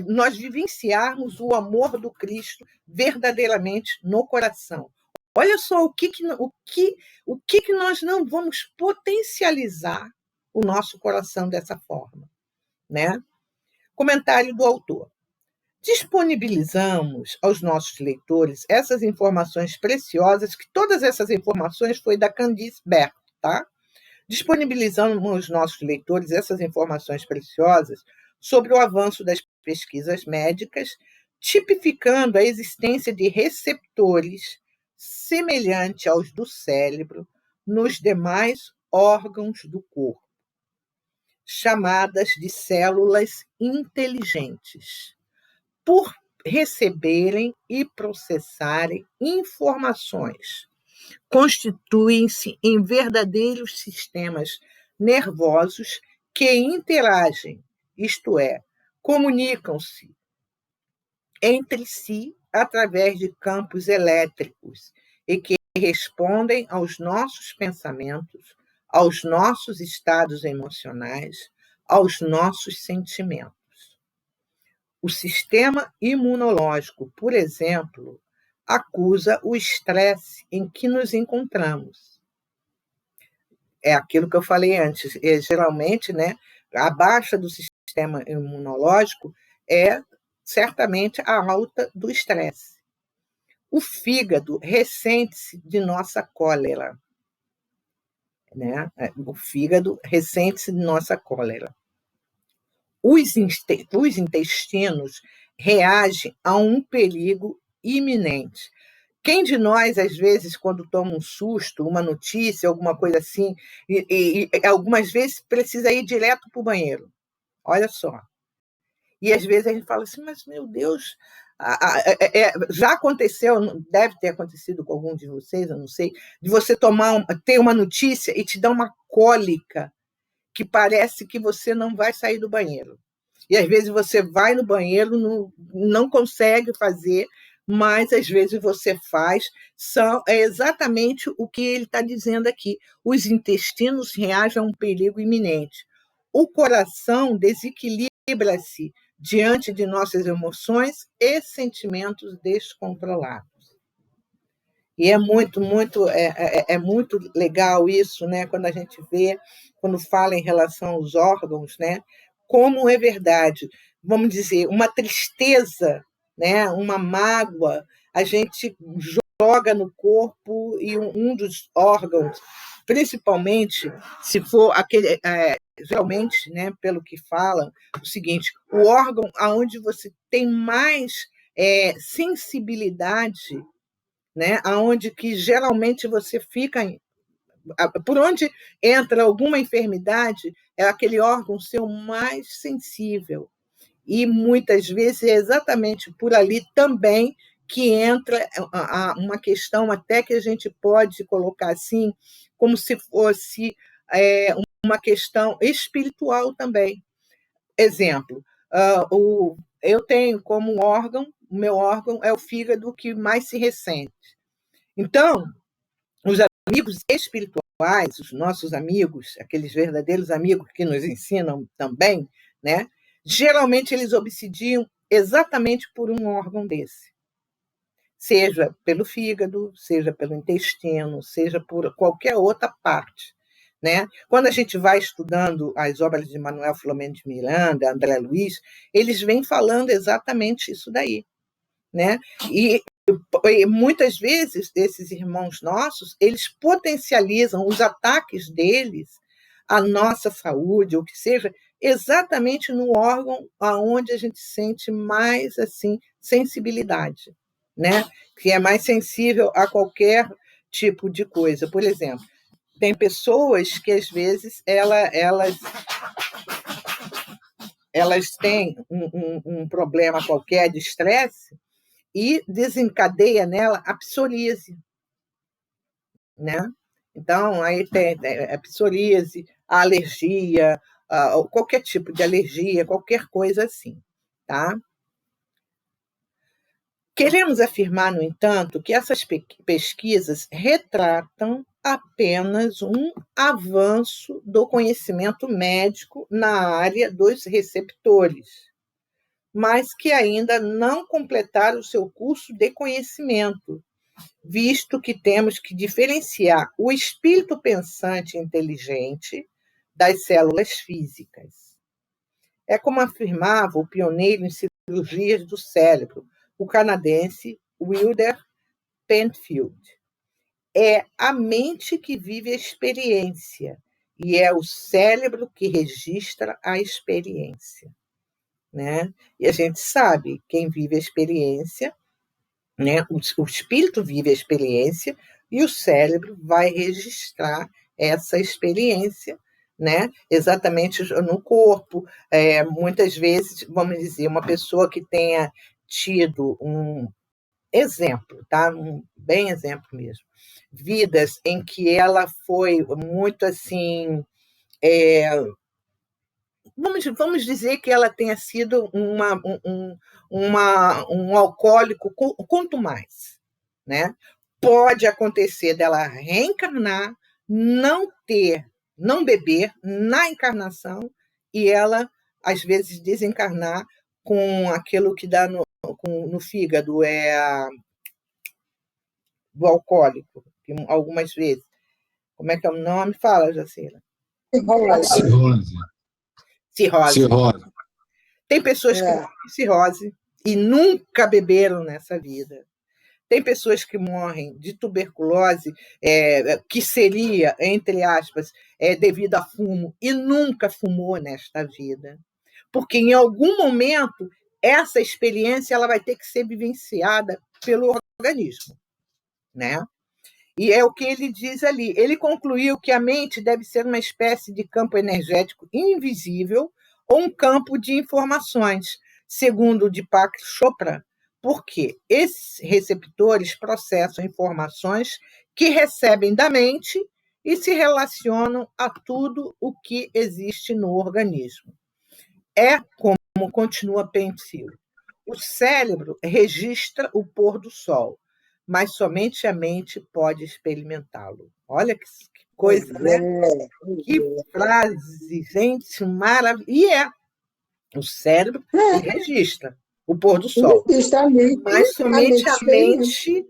nós vivenciarmos o amor do Cristo verdadeiramente no coração. Olha só o que nós não vamos potencializar o nosso coração dessa forma, né? Comentário do autor. Disponibilizamos aos nossos leitores essas informações preciosas, que todas essas informações foi da Candice Berto, tá? Disponibilizamos aos nossos leitores essas informações preciosas sobre o avanço das pesquisas médicas, tipificando a existência de receptores semelhante aos do cérebro nos demais órgãos do corpo, chamadas de células inteligentes, por receberem e processarem informações. Constituem-se em verdadeiros sistemas nervosos que interagem, isto é, comunicam-se entre si através de campos elétricos e que respondem aos nossos pensamentos, aos nossos estados emocionais, aos nossos sentimentos. O sistema imunológico, por exemplo, acusa o estresse em que nos encontramos. É aquilo que eu falei antes. Geralmente, né, a baixa do sistema imunológico é certamente a alta do estresse. O fígado ressente-se de nossa cólera. Né? O fígado ressente-se de nossa cólera. Os intestinos reagem a um perigo iminente. Quem de nós, às vezes, quando toma um susto, uma notícia, alguma coisa assim, e algumas vezes precisa ir direto para o banheiro? Olha só. E às vezes a gente fala assim, mas, meu Deus, já aconteceu, deve ter acontecido com algum de vocês, eu não sei, de você ter uma notícia e te dar uma cólica que parece que você não vai sair do banheiro. E às vezes você vai no banheiro, não consegue fazer, mas às vezes você faz. É exatamente o que ele está dizendo aqui. Os intestinos reagem a um perigo iminente. O coração desequilibra-se diante de nossas emoções e sentimentos descontrolados. E é muito legal isso, né? Quando a gente vê, quando fala em relação aos órgãos, né? Como é verdade, vamos dizer, uma tristeza, né? Uma mágoa, a gente joga no corpo e um dos órgãos, principalmente se for aquele, geralmente, né? Pelo que falam, o seguinte: o órgão aonde você tem mais sensibilidade, né? Aonde que geralmente você fica, por onde entra alguma enfermidade, é aquele órgão seu mais sensível. E muitas vezes é exatamente por ali também que entra uma questão até que a gente pode colocar assim, como se fosse uma questão espiritual também. Exemplo, eu tenho como órgão, o meu órgão é o fígado que mais se ressente. Então, os amigos espirituais, os nossos amigos, aqueles verdadeiros amigos que nos ensinam também, né? Geralmente eles obsidiam exatamente por um órgão desse. seja pelo fígado, seja pelo intestino, seja por qualquer outra parte, né? Quando a gente vai estudando as obras de Manuel Filomeno de Miranda, André Luiz, eles vêm falando exatamente isso daí, né? E muitas vezes esses irmãos nossos, eles potencializam os ataques deles à nossa saúde, ou que seja, exatamente no órgão aonde a gente sente mais assim sensibilidade, né? Que é mais sensível a qualquer tipo de coisa. Por exemplo, tem pessoas que às vezes elas têm um problema qualquer de estresse e desencadeia nela a psoríase, né? Então, aí tem a psoríase, a alergia, qualquer tipo de alergia, qualquer coisa assim, tá? Queremos afirmar, no entanto, que essas pesquisas retratam apenas um avanço do conhecimento médico na área dos receptores, mas que ainda não completaram o seu curso de conhecimento, visto que temos que diferenciar o espírito pensante e inteligente das células físicas. É como afirmava o pioneiro em cirurgias do cérebro, o canadense Wilder Penfield. É a mente que vive a experiência e é o cérebro que registra a experiência, né? E a gente sabe, quem vive a experiência, né? O espírito vive a experiência e o cérebro vai registrar essa experiência, né? Exatamente no corpo. Muitas vezes, vamos dizer, uma pessoa que tenha tido um exemplo, tá? Um bem exemplo mesmo. Vidas em que ela foi muito assim. Vamos dizer que ela tenha sido um alcoólico, quanto mais, né? Pode acontecer dela reencarnar, não beber na encarnação e ela, às vezes, desencarnar com aquilo que dá no fígado, do alcoólico, que algumas vezes. Como é que é o nome? Fala, Jacira. Cirrose. Cirrose. Tem pessoas que morrem de cirrose e nunca beberam nessa vida. Tem pessoas que morrem de tuberculose, que seria, entre aspas, devido a fumo, e nunca fumou nesta vida. Porque em algum momento essa experiência ela vai ter que ser vivenciada pelo organismo, né? E é o que ele diz ali. Ele concluiu que a mente deve ser uma espécie de campo energético invisível ou um campo de informações, segundo Deepak Chopra, porque esses receptores processam informações que recebem da mente e se relacionam a tudo o que existe no organismo. É como continua Penfield. O cérebro registra o pôr do sol, mas somente a mente pode experimentá-lo. Olha que coisa, né? Que frase, gente, maravilhosa. E o cérebro ele registra o pôr do sol, mas somente a mente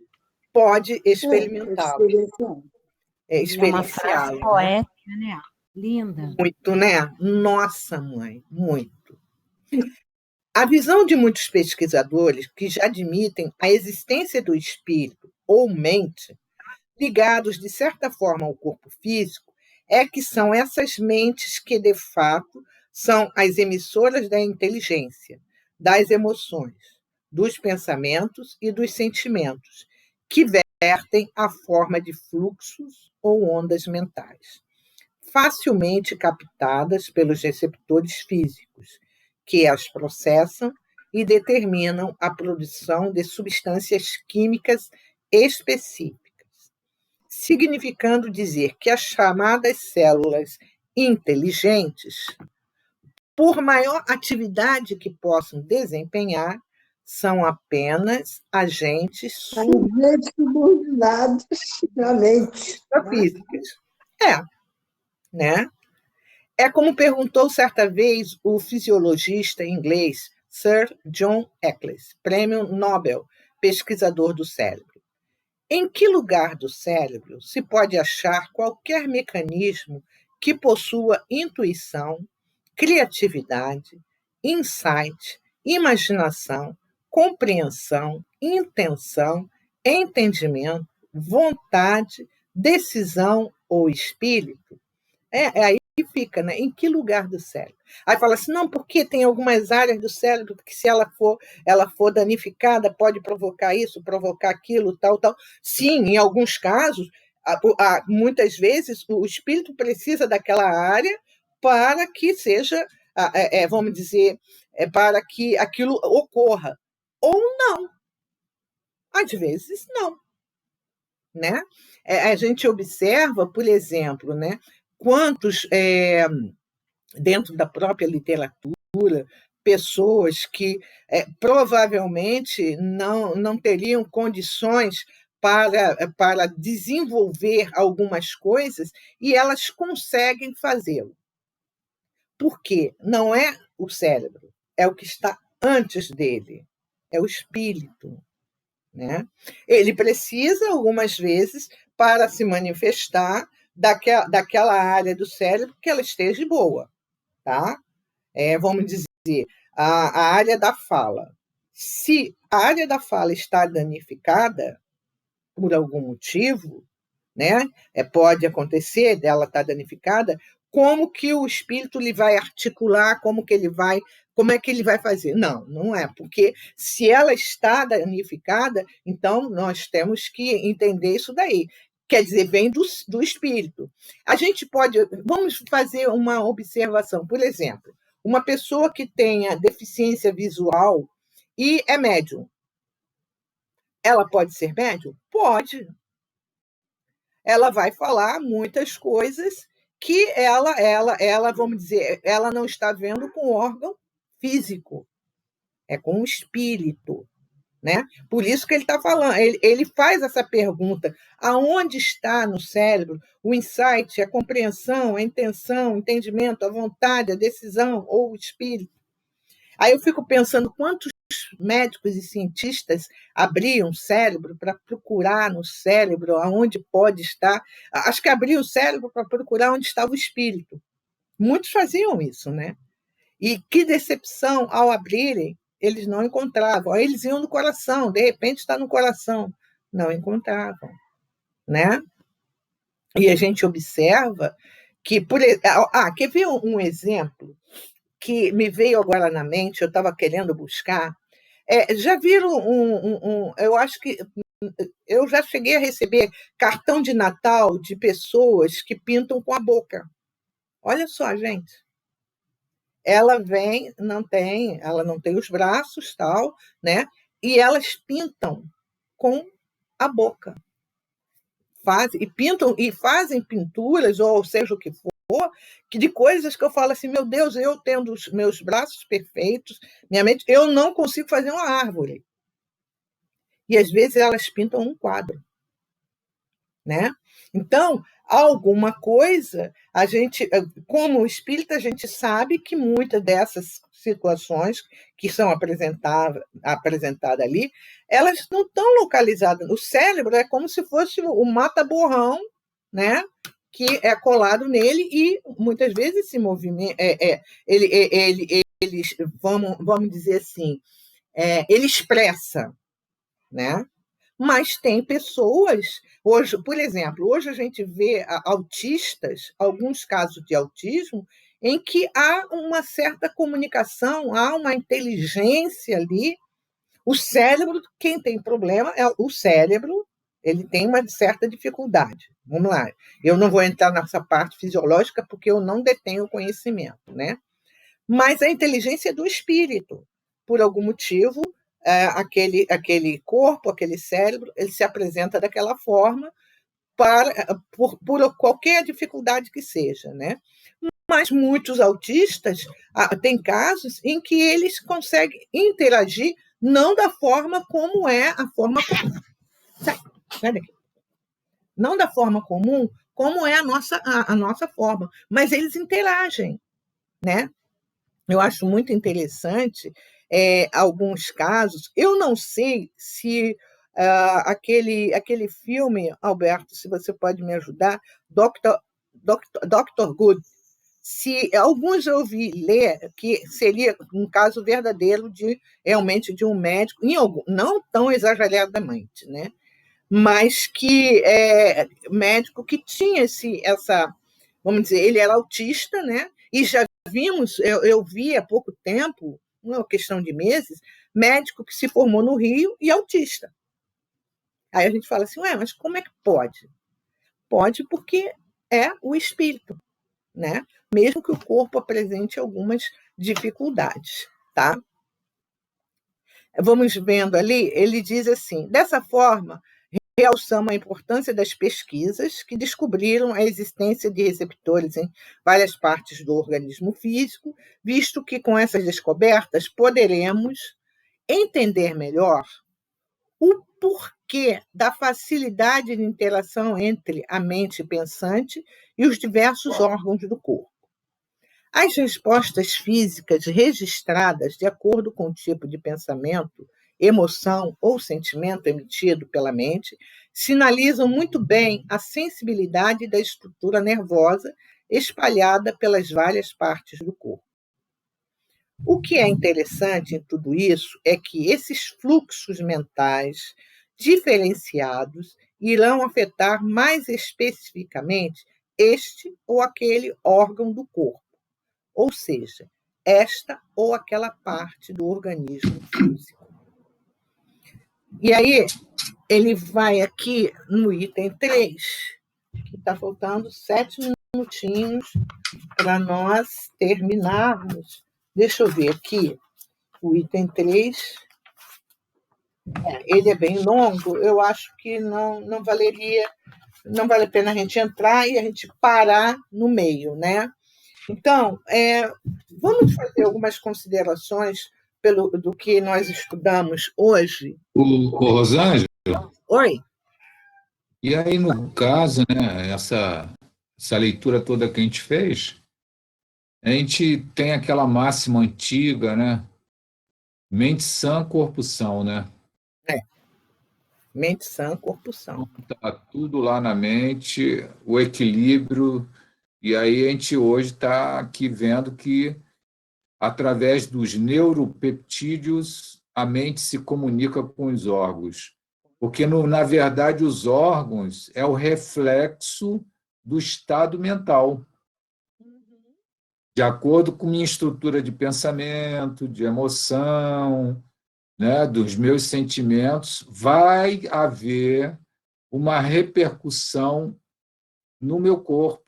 pode experimentá-lo. É uma frase poética, né? Linda. Muito, né? Nossa, mãe, muito. A visão de muitos pesquisadores que já admitem a existência do espírito ou mente, ligados de certa forma ao corpo físico, é que são essas mentes que, de fato, são as emissoras da inteligência, das emoções, dos pensamentos e dos sentimentos, que vertem a forma de fluxos ou ondas mentais, facilmente captadas pelos receptores físicos, que as processam e determinam a produção de substâncias químicas específicas, significando dizer que as chamadas células inteligentes, por maior atividade que possam desempenhar, são apenas agentes subordinados na mente. físicas. Né? É como perguntou certa vez o fisiologista inglês Sir John Eccles, prêmio Nobel pesquisador do cérebro. Em que lugar do cérebro se pode achar qualquer mecanismo que possua intuição, criatividade, insight, imaginação, compreensão, intenção, entendimento, vontade, decisão ou espírito? Aí fica, né? Em que lugar do cérebro? Aí fala assim, não, porque tem algumas áreas do cérebro que se ela for danificada, pode provocar isso, provocar aquilo, tal. Sim, em alguns casos, muitas vezes, o espírito precisa daquela área para que seja, vamos dizer, para que aquilo ocorra. Ou não. Às vezes, não. Né? A gente observa, por exemplo, né, quantos, dentro da própria literatura, pessoas que provavelmente não teriam condições para desenvolver algumas coisas e elas conseguem fazê-lo. Por quê? Não é o cérebro, é o que está antes dele, é o espírito. Né? Ele precisa, algumas vezes, para se manifestar daquela área do cérebro que ela esteja boa. Tá? Vamos dizer, a área da fala. Se a área da fala está danificada por algum motivo, né? Pode acontecer dela estar danificada, como que o espírito lhe vai articular, como é que ele vai fazer? Não é, porque se ela está danificada, então nós temos que entender isso daí. Quer dizer, vem do espírito. A gente vamos fazer uma observação, por exemplo, uma pessoa que tenha deficiência visual e é médium. Ela pode ser médium? Pode. Ela vai falar muitas coisas que ela, vamos dizer, ela não está vendo com o órgão físico, é com o espírito, né? Por isso que ele está falando, ele faz essa pergunta, aonde está no cérebro o insight, a compreensão, a intenção, o entendimento, a vontade, a decisão ou o espírito? Aí eu fico pensando quantos médicos e cientistas abriam o cérebro para procurar no cérebro aonde pode estar. Acho que abriam o cérebro para procurar onde estava o espírito. Muitos faziam isso, né? E que decepção, ao abrirem, eles não encontravam. Aí eles iam no coração, de repente está no coração. Não encontravam, né? E a gente observa que... quer ver um exemplo que me veio agora na mente, eu estava querendo buscar? Já viram eu acho que eu já cheguei a receber cartão de Natal de pessoas que pintam com a boca. Olha só, gente. Ela não tem os braços, tal, né? E elas pintam com a boca. Pintam e fazem pinturas, ou seja o que for, de coisas que eu falo assim, meu Deus, eu tendo os meus braços perfeitos, minha mente, eu não consigo fazer uma árvore. E às vezes elas pintam um quadro, né? Então, alguma coisa, a gente, como espírita, a gente sabe que muitas dessas situações que são apresentadas ali, elas não estão localizadas. O cérebro é como se fosse o mata-borrão, né? Que é colado nele e muitas vezes esse movimento, eles vamos dizer assim, ele expressa, né? Mas tem pessoas, hoje, por exemplo, hoje a gente vê autistas, alguns casos de autismo, em que há uma certa comunicação, há uma inteligência ali. O cérebro, quem tem problema é o cérebro, ele tem uma certa dificuldade. Vamos lá, eu não vou entrar nessa parte fisiológica porque eu não detenho o conhecimento, né? Mas a inteligência é do espírito, por algum motivo, aquele corpo, aquele cérebro, ele se apresenta daquela forma por qualquer dificuldade que seja, né? Mas muitos autistas têm casos em que eles conseguem interagir não da forma como é a forma comum. Sai daqui. Não da forma comum, como é a nossa forma, mas eles interagem, né? Eu acho muito interessante alguns casos. Eu não sei se aquele filme, Alberto, se você pode me ajudar, Dr. Good, se alguns eu ouvi ler que seria um caso verdadeiro realmente de um médico, não tão exageradamente, né? Mas que médico que tinha essa, vamos dizer, ele era autista, né? E já vimos, eu vi há pouco tempo, uma questão de meses, médico que se formou no Rio e autista. Aí a gente fala assim, mas como é que pode? Pode porque é o espírito, né? Mesmo que o corpo apresente algumas dificuldades, tá? Vamos vendo ali, ele diz assim, dessa forma, realçamos a importância das pesquisas que descobriram a existência de receptores em várias partes do organismo físico, visto que com essas descobertas poderemos entender melhor o porquê da facilidade de interação entre a mente pensante e os diversos órgãos do corpo. As respostas físicas registradas de acordo com o tipo de pensamento, emoção ou sentimento emitido pela mente sinalizam muito bem a sensibilidade da estrutura nervosa espalhada pelas várias partes do corpo. O que é interessante em tudo isso é que esses fluxos mentais diferenciados irão afetar mais especificamente este ou aquele órgão do corpo, ou seja, esta ou aquela parte do organismo físico. E aí, ele vai aqui no item 3, que está faltando 7 minutinhos para nós terminarmos. Deixa eu ver aqui, o item 3. Ele é bem longo, eu acho que não vale a pena a gente entrar e a gente parar no meio, né? Então, vamos fazer algumas considerações do que nós estudamos hoje. Rosângela? Oi? E aí, no caso, né, essa leitura toda que a gente fez, a gente tem aquela máxima antiga, né? Mente sã, corpo são, né? Mente sã, corpo são. Está tudo lá na mente, o equilíbrio. E aí a gente hoje está aqui vendo que, através dos neuropeptídeos, a mente se comunica com os órgãos. Porque, na verdade, os órgãos é o reflexo do estado mental. De acordo com minha estrutura de pensamento, de emoção, né, dos meus sentimentos, vai haver uma repercussão no meu corpo.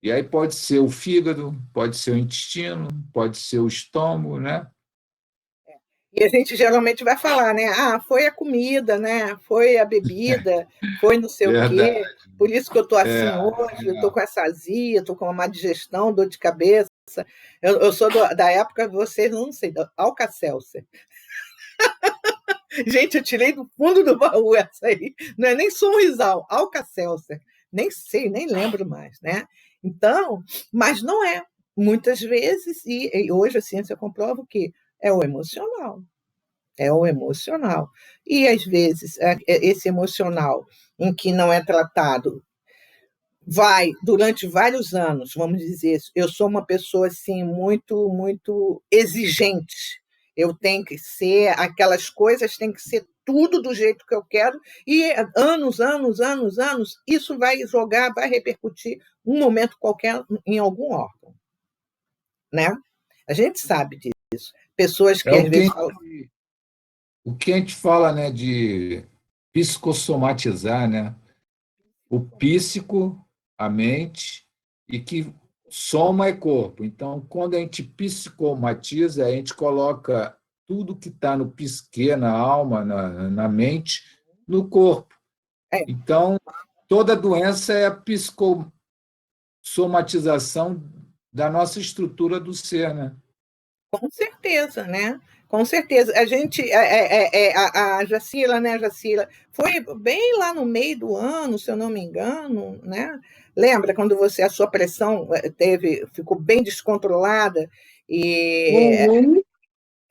E aí pode ser o fígado, pode ser o intestino, pode ser o estômago, né? E a gente geralmente vai falar, né? Foi a comida, né? Foi a bebida, foi não sei o quê. Por isso que eu estou assim hoje, eu estou com essa azia, estou com uma má digestão, dor de cabeça. Eu sou da época, vocês não sei, da Alka-Seltzer. Gente, eu tirei do fundo do baú essa aí. Não é nem Sorrisal, Alka-Seltzer. Nem sei, nem lembro mais, né? Então, mas não é. Muitas vezes, e hoje a ciência comprova que é o emocional. É o emocional. E, às vezes, esse emocional em que não é tratado vai durante vários anos, vamos dizer, eu sou uma pessoa assim muito, muito exigente. Eu tenho que ser, aquelas coisas têm que ser tudo do jeito que eu quero, e anos, isso vai jogar, vai repercutir um momento qualquer em algum órgão, né? A gente sabe disso. Pessoas que às vezes falam... O que a gente fala, né, de psicossomatizar, né? O psíquico, a mente, e que soma é corpo. Então, quando a gente psicomatiza, a gente coloca tudo que está no psique, na alma, na mente, no corpo. Então, toda doença é a psicossomatização da nossa estrutura do ser, né? Com certeza, né? Com certeza. A gente, a Jacila, né, Jacila, foi bem lá no meio do ano, se eu não me engano, né? Lembra quando a sua pressão ficou bem descontrolada e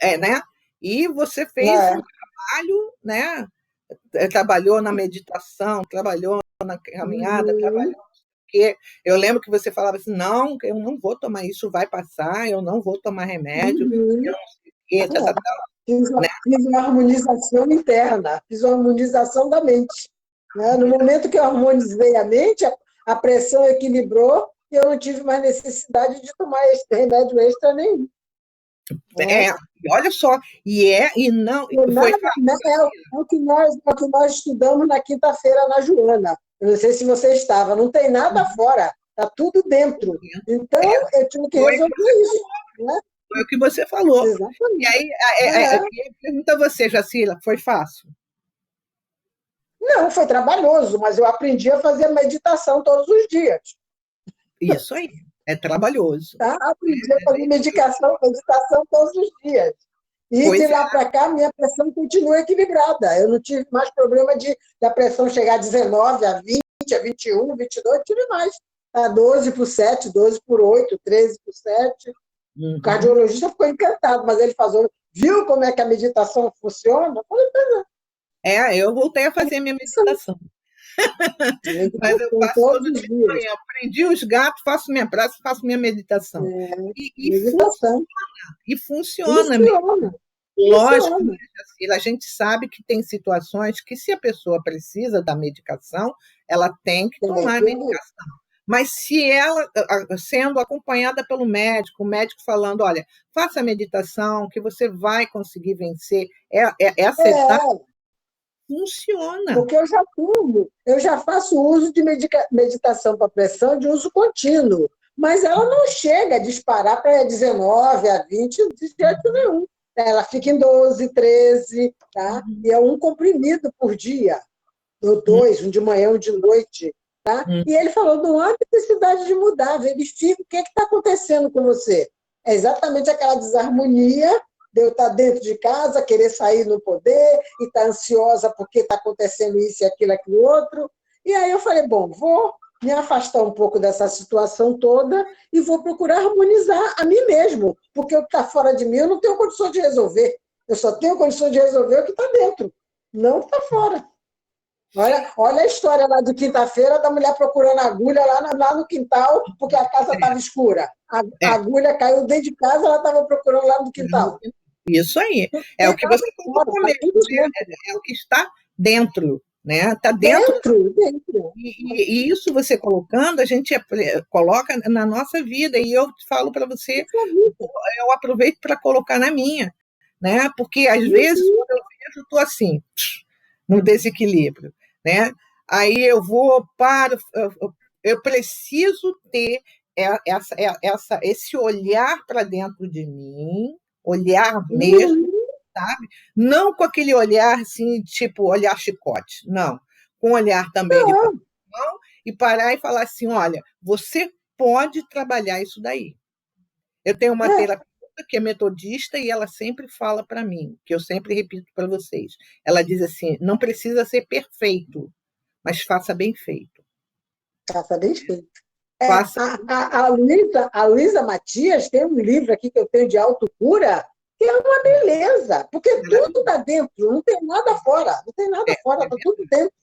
né? E você fez um trabalho, né? Trabalhou na meditação, trabalhou na caminhada, trabalhou. Porque eu lembro que você falava assim: não, eu não vou tomar isso, vai passar, eu não vou tomar remédio, eu não sei o quê, né? Fiz uma harmonização interna, fiz uma harmonização da mente. Né? No momento que eu harmonizei a mente, a pressão equilibrou e eu não tive mais necessidade de tomar remédio extra nenhum. Olha só, e não. Foi o que nós estudamos na quinta-feira na Joana. Eu não sei se você estava, não tem nada fora, está tudo dentro. Então, eu tive que resolver isso. Né? Foi o que você falou. Exatamente. E aí, pergunta a você, Jacila, foi fácil? Não, foi trabalhoso, mas eu aprendi a fazer meditação todos os dias. Isso aí, é trabalhoso. Tá? Aprendi a fazer meditação todos os dias. E de lá para cá, minha pressão continua equilibrada. Eu não tive mais problema da pressão chegar a 19, a 20, a 21, 22, não tive mais. Tá 12 por 7, 12 por 8, 13 por 7. O cardiologista ficou encantado, mas ele falou, viu como é que a meditação funciona? Eu falei, eu voltei a fazer minha meditação. Mas eu faço todo dia de manhã. Aprendi os gatos, faço minha praça, faço minha meditação. Meditação. E funciona mesmo. Lógico, né, Jacila, a gente sabe que tem situações que, se a pessoa precisa da medicação, ela tem que tomar a medicação. Mas se ela, sendo acompanhada pelo médico, o médico falando, olha, faça a meditação, que você vai conseguir vencer essa etapa, funciona. Porque eu já faço uso de meditação para pressão de uso contínuo, mas ela não chega a disparar para 19, a 20, de jeito nenhum. Ela fica em 12, 13, tá? E é um comprimido por dia, ou 2, um de manhã, um de noite. Tá? E ele falou, não há necessidade de mudar, verifica o que está acontecendo com você. É exatamente aquela desarmonia de eu estar dentro de casa, querer sair, não poder, e estar ansiosa porque está acontecendo isso e aquilo outro. E aí eu falei, bom, vou me afastar um pouco dessa situação toda e vou procurar harmonizar a mim mesmo, porque o que está fora de mim eu não tenho condição de resolver. Eu só tenho condição de resolver o que está dentro, não o que está fora. Olha a história lá de quinta-feira da mulher procurando agulha lá no quintal, porque a casa estava escura. A agulha caiu dentro de casa, ela estava procurando lá no quintal. Isso aí. É o que você colocou mesmo. É o que está dentro. Né? Está dentro. E isso você colocando, a gente coloca na nossa vida. E eu falo para você, eu aproveito para colocar na minha. Né? Porque, às vezes, quando eu vejo, eu estou assim, no desequilíbrio. Né? Aí eu eu preciso ter esse olhar para dentro de mim, olhar mesmo, sabe? Não com aquele olhar assim, tipo olhar chicote, não. Com olhar também de mão, e parar e falar assim, olha, você pode trabalhar isso daí. Eu tenho uma terapeuta que é metodista e ela sempre fala para mim, que eu sempre repito para vocês. Ela diz assim, não precisa ser perfeito, mas faça bem feito. Faça bem feito. A Luísa Matias tem um livro aqui que eu tenho de autocura, que é uma beleza, porque tudo está dentro, não tem nada fora, está tudo dentro.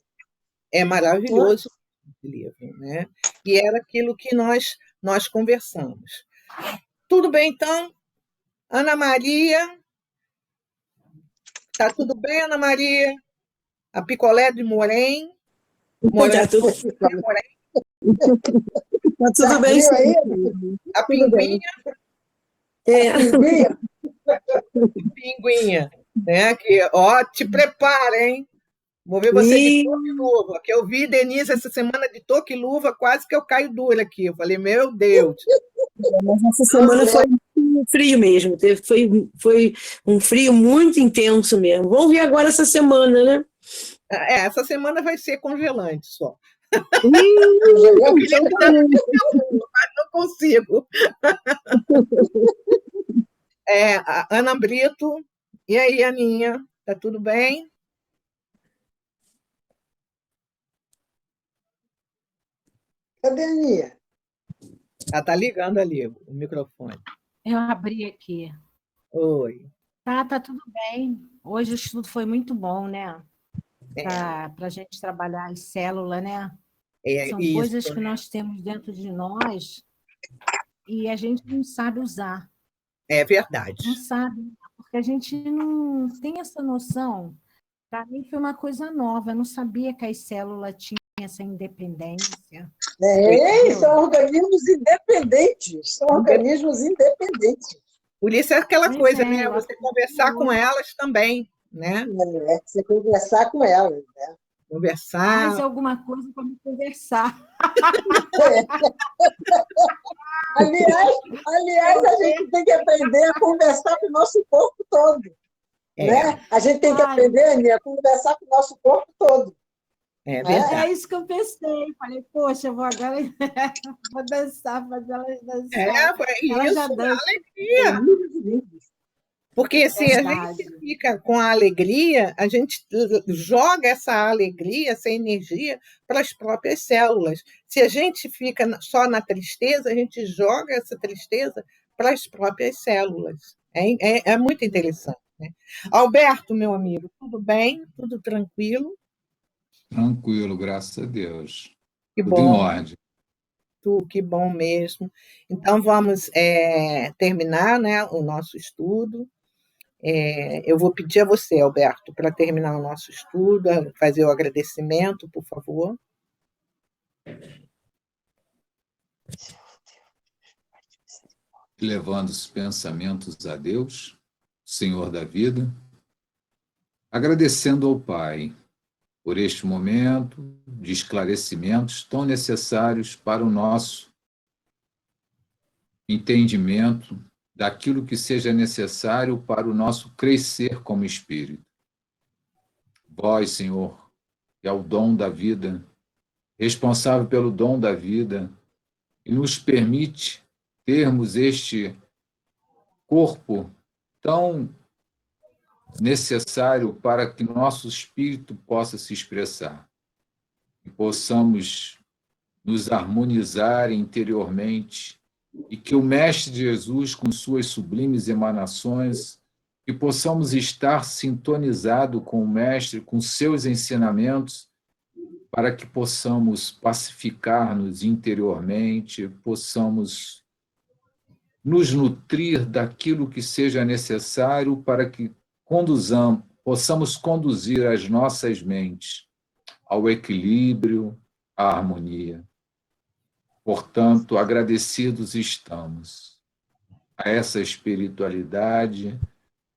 É maravilhoso esse livro, né? E era aquilo que nós conversamos. Tudo bem, então? Ana Maria? Tá tudo bem, Ana Maria? A picolé de Morém? Tá tudo bem, sim. A pinguinha? Pinguinha, né? Que, te prepara, hein? Vou ver você de touca e luva, que eu vi Denise essa semana de touca e luva, quase que eu caio dura aqui. Eu falei, meu Deus. Mas essa semana foi frio mesmo, foi um frio muito intenso mesmo. Vamos ver agora essa semana, né? Essa semana vai ser congelante só. Eu queria mas não consigo. A Ana Brito, e aí, Aninha? Tá tudo bem? Cadê a Aninha? Ela tá ligando ali o microfone. Eu abri aqui. Oi. Tá tudo bem. Hoje o estudo foi muito bom, né? É, Para a gente trabalhar as células, né? é São isso, coisas que né? nós temos dentro de nós e a gente não sabe usar, É verdade. não sabe, porque a gente não tem essa noção. Para mim foi uma coisa nova, eu não sabia que as células tinham essa independência, São entendeu? organismos independentes. São organismos independentes. Por isso é aquela Pois coisa, é, né? eu Você aprendi conversar com hoje. elas também, né? Né? Você conversar com elas. Né? Mais Conversar. alguma coisa para me conversar. Aliás, a gente tem que aprender a conversar com o nosso corpo todo. É, Né? A gente tem que Ai, aprender, Aninha, a conversar com o nosso corpo todo. é Né? verdade. é isso que eu pensei. Falei, poxa, eu vou agora vou dançar, fazer elas dançarem. Foi Elas já isso, dançam, São alegria. livros livres. Porque é se a gente verdade. fica com a alegria, a gente joga essa alegria, essa energia para as próprias células. Se a gente fica só na tristeza, a gente joga essa tristeza para as próprias células. É muito interessante. Né? Alberto, meu amigo, tudo bem? Tudo tranquilo? Tranquilo, graças a Deus. Que Tudo em bom, ordem. que bom mesmo. Então, vamos terminar, né, o nosso estudo. Eu vou pedir a você, Alberto, para terminar o nosso estudo, fazer o agradecimento, por favor. Levando os pensamentos a Deus, Senhor da vida, agradecendo ao Pai por este momento de esclarecimentos tão necessários para o nosso entendimento daquilo que seja necessário para o nosso crescer como espírito. Vós, Senhor, que é o dom da vida, responsável pelo dom da vida, e nos permite termos este corpo tão necessário para que nosso espírito possa se expressar e possamos nos harmonizar interiormente e que o Mestre Jesus, com suas sublimes emanações, que possamos estar sintonizados com o Mestre, com seus ensinamentos, para que possamos pacificar-nos interiormente, possamos nos nutrir daquilo que seja necessário para que possamos conduzir as nossas mentes ao equilíbrio, à harmonia. Portanto, agradecidos estamos a essa espiritualidade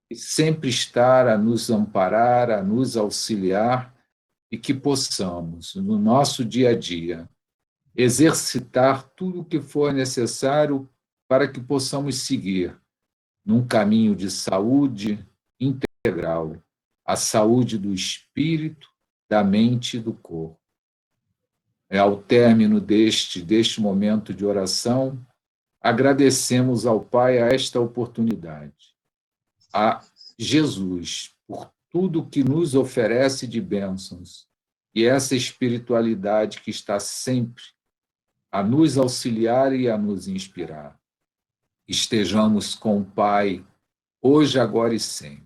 que sempre está a nos amparar, a nos auxiliar e que possamos, no nosso dia a dia, exercitar tudo o que for necessário para que possamos seguir num caminho de saúde integral, a saúde do espírito, da mente e do corpo. Ao término deste momento de oração, agradecemos ao Pai a esta oportunidade, a Jesus por tudo que nos oferece de bênçãos e essa espiritualidade que está sempre a nos auxiliar e a nos inspirar. Estejamos com o Pai, hoje, agora e sempre.